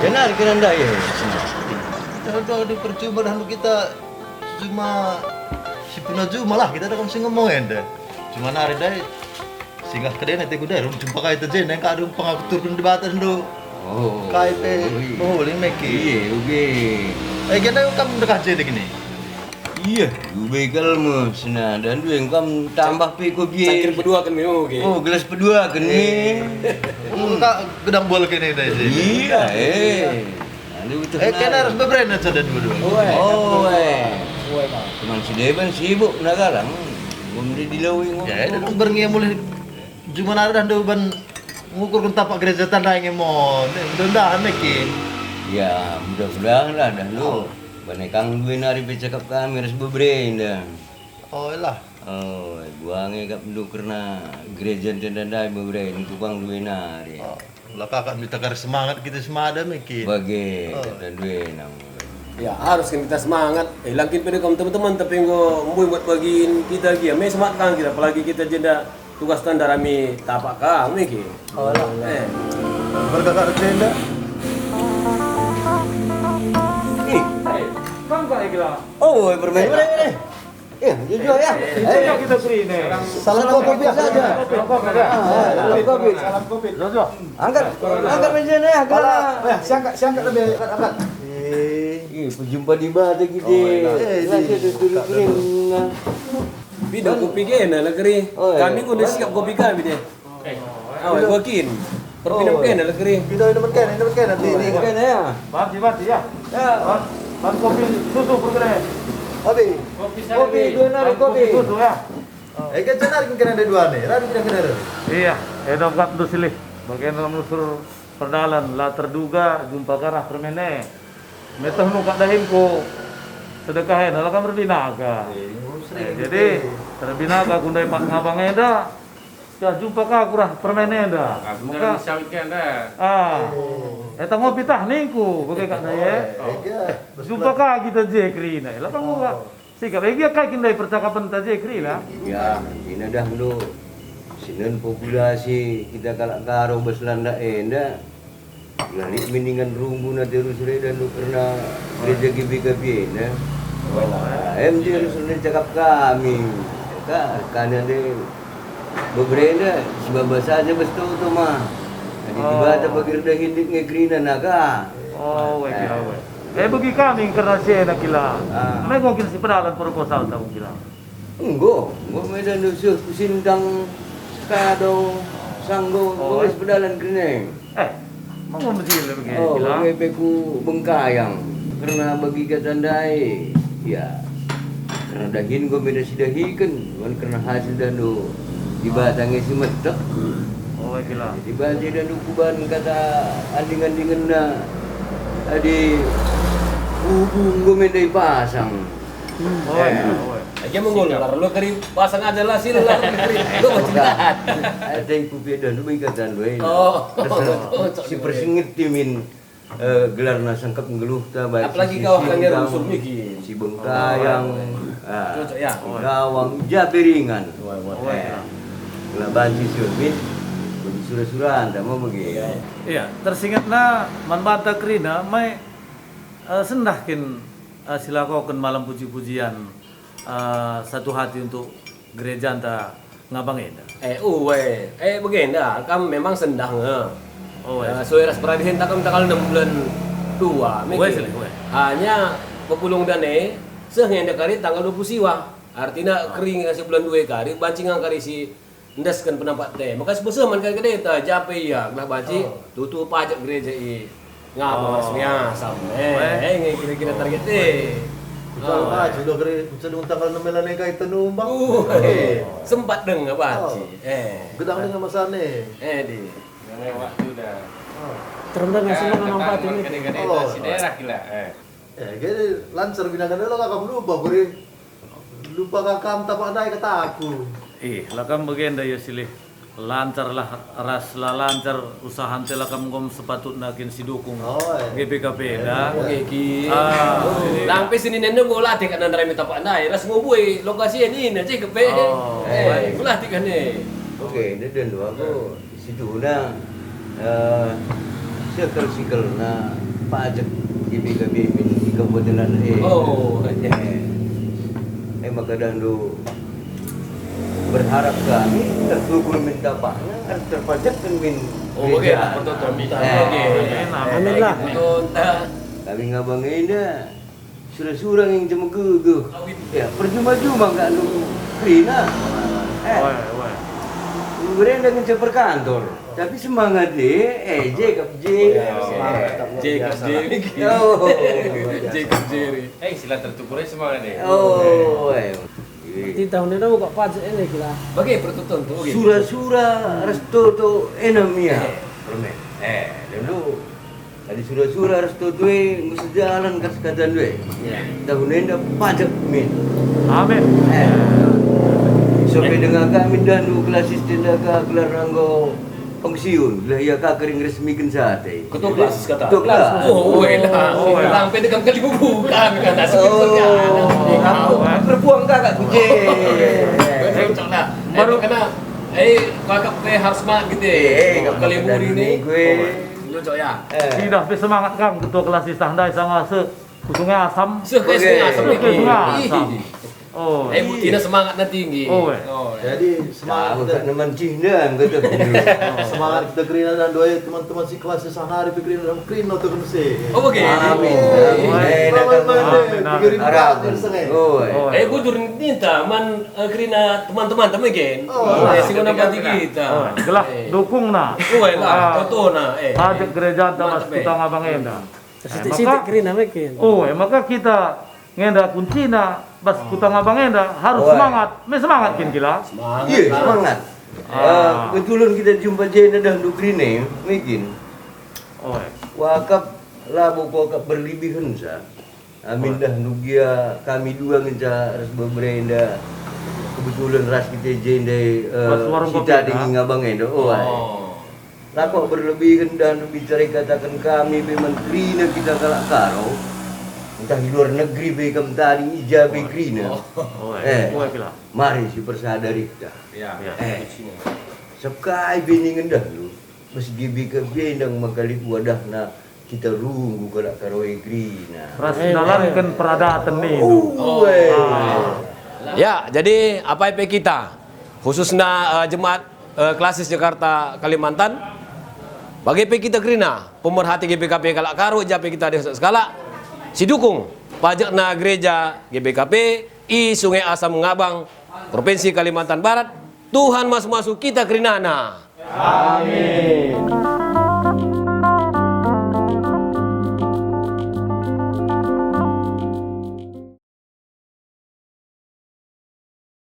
Benar kena ndak ya? Aduh, percuma dah kita cuma si puna cuma lah kita dah mesti ngomong ende. Cuma hari dah singgah kedai nanti kuda rum jumpa kait aja neng kado pengatur pun debatan do. Oh. Kait boleh meki. Iya, oke. Kita kamu dekat jadi gini. Iya, gue kalmu sena dan gue kam tambah peko biye. Sakit berdua kan minum oke. Oh, gelas kedua kan nih. Kak gedang bola kini dah sih. Iya, Aduh, betul. Kena harus beberapa aja dan dua. Oh, cuman si Devan sibuk nak galang. Belum dilawing. Ya, itu berngia mulai cuma ada dan ban ngukur tapak gereja tanda yang mau. Dah meki. Ya, mudah-mudahan lah dah lu. Banekang duwe nari becakap kami harus bebrain dah. Oh lah. Oh, buangnya kap lu karena gereja tenda bebrain tukang duwe nari. Lah kakak minta kar semangat kita semada meki. Bagi kata duwe nang. Ya harus kan kita semangat. Langkin pada kaum teman-teman tapi ngo mui buat bagiin kita lagi. Me semangat kan kita apalagi kita jeda tugas tanda rami tapak kami ki. Oh lah. Berkakak tenda. Kan Pak Egla. Oh, bermain. Jujur ya. Ayo kita beri nih. Salam kopi saja. Salam kopi. Salam kopi. Jojo. Angkat meja nih, agak. Siangkat lebih angkat. Berjumpa di batu gitu. Lagi duduk kering. Bidang kopi kena lah keri. Kami kudu siap kopi kami deh. Awak bakin. Perpinam kena lah keri. Kita ini kan nanti ini. Kan ya. Bati ya. Ya. Mas kopi susu bergerak. Abi. Kopi dua nari kopi. Susu ya. Kan cenar kena ada dua nih. Radu kena. Iya, edom kat tu silih. Bagian dalam unsur perdalan lah terduga jumpa karah permene. Metah nu kat dahim ko sedekahin lah kan berbinaga. Jadi terbinaga kundai pak ngabangnya dah. Ya jumpa ka kurang permene dah. Maka eta ngopi tah ningku bagai kak daya. Jumpa ka kita jekri nah. Lah kan gua sikap lagi kak kindai percakapan ta jekri lah. Ya, ini dah lu. Sinan populasi kita kalak karo beslanda enda. Lari mendingan rumbu na terus dan lu karena rezeki BKP na. MJ harus cakap kami. Karena dia beberapa sebab saja betul tu mah. Jadi tiba ada bagirda hindik ngegrina naga. Oh, weh kira weh. Bagi kami karena saya nak kila. Mereka kira si pedalan proposal tahu kila. Enggak medan usus kusindang kado sanggo boleh pedalan kene. Mau mesti lebih Oh, kila. bagi beku bengkayang karena bagi katandai. Ya. Karena daging gue beda sidahikan, bukan karena hasil danu dibatangi si metek. Oh, weh kila. Dibaca danu kuban kata anding-andingan na adi hubung gue mendai pasang. Oh, weh. Aja menggol lah. Lu keri pasang aja lah sih lah keri. Lu macam dah. Ada yang kupi dan lu ikatan lu ini. Oh. Si persingit timin gelar nasangkap ngeluh ta baik. Apalagi kau akan ngeru usul bikin. Si bengkayang. Cocok ya. Gawang jabiringan. Weh. Lah banci surbin. Bagi surah-surah anda mau bagi. Iya, tersingatlah manbata krina mai sendahkin silakokan malam puji-pujian satu hati untuk gereja anta ngabang eda. Begenda, kamu memang sendah nge. Oh, weh. Soeras peradihan takam takal 6 bulan 2. Weh, silih, weh. Hanya pepulung dane sehingga kari tanggal 20 siwa. Artinya kering kasih bulan 2 kari bancingan kari si ndaskan penampak teh. Maka sebesar man kari gede ta jape ya lah banci tutup pajak gereja i. Ngapa resminya sampai kira-kira target Kalau aja udah kere sedang tanggal 6 bulan kait tenumbang. Sempat deng banci. Gedang dengan masane. Di. Waktu dah. Terendam nggak semua nampak ini. Gede-gede Oh. si daerah gila. Gini lancar binakan lo kakak lupa kere. Lupa kakak tapak naik kata aku. Lakam bagenda ya silih. Lancar lah ras lah lancar usaha tela kam gom sepatut nakin si dukung GPKP dah. Oke ki. Lampe sini nendo gola te kan ndara minta pak ndai ras ngobui lokasi ini aja ke pe. Gola te kan Oke, ini dan dua aku di situ na circle na pajak GBKB di Kabupaten Landae. Oh, Maka dahulu berharap kami tertukur minta pakna harus terpajakkan min oh, bagaimana pertonton minta. Amin lah. Kami ngabang ina surang-surang yang cuma guguh. Ya percuma-cuma nggak lu krina. Woi. Iya, Dengan ceper kantor, tapi semangat deh, Jacob J. Jacob Jerry. Sila tertukurnya semangat nih. Oh, Di tahun ini kok pajak ini gila. Bagi pertonton tuh. Sura-sura resto to enamia. Permen. Lalu tadi sura-sura resto tu mesti jalan kas kadan we. Tahun ini pajak min. Amin. Sampai dengan kami dan kelas sistem daga gelar ranggo pensiun, lah ia kering resmi kan sate. Ketua kelas kata. Ketua kelas. Oh, lah. Sampai dengan kali bukan kata sekitar. Perempuan kakak kuje. Baru kena kakak harus mak gitu. Kali buri ini. Gue. Lucu ya. Tidak semangat Kang ketua kelas istandai sama kusungnya asam. Sekesnya asam Kusungnya ini. asam. Oh. Butina semangatnya tinggi. Oh, Jadi Semangat semangat kita neman Cina kata. semangat kita kerina dan doa teman-teman si kelas sana hari pikirin dalam kerina tuh kan sih. Oh, begitu. Amin. Oh. Gue turun minta man kerina teman-teman gen. Oh. Singona bati kita. Gelah dukung na. Lah, contoh na. Pajak gereja tamas kita ngabang enda. Sidik kiri namanya kin. Maka kita ngenda kuncina bas kita ngabang enda harus Oh, semangat. Semangat kin gila. Iya, semangat. Kebetulan kita jumpa Jena dan Dukrine, mungkin wakap labu wakap berlebihan sa. Amin dah nugia kami dua ngeja ras beberenda. Kebetulan ras kita Jena Pas warung kopi, kita di ha? ngabang enda. Lapok berlebihan dan bicara katakan kami be menteri kita kalak karo. Entah di luar negeri be kam tadi ijabe krina. Mari si persadari kita. Ya. Sekai biningan dah lu. Mas gibi ke bendang makali wadahna kita runggu kalak karoe krina. Ras dalamkan peradatan nih. Ya, jadi apa IP kita khususnya jemaat klasis Jakarta Kalimantan bagi IP kita kerina pemerhati GBKP kalak karo jape kita di skala si dukung pajak na gereja GBKP I Sungai Asam Ngabang Provinsi Kalimantan Barat Tuhan masuk kita kerinana. Amin.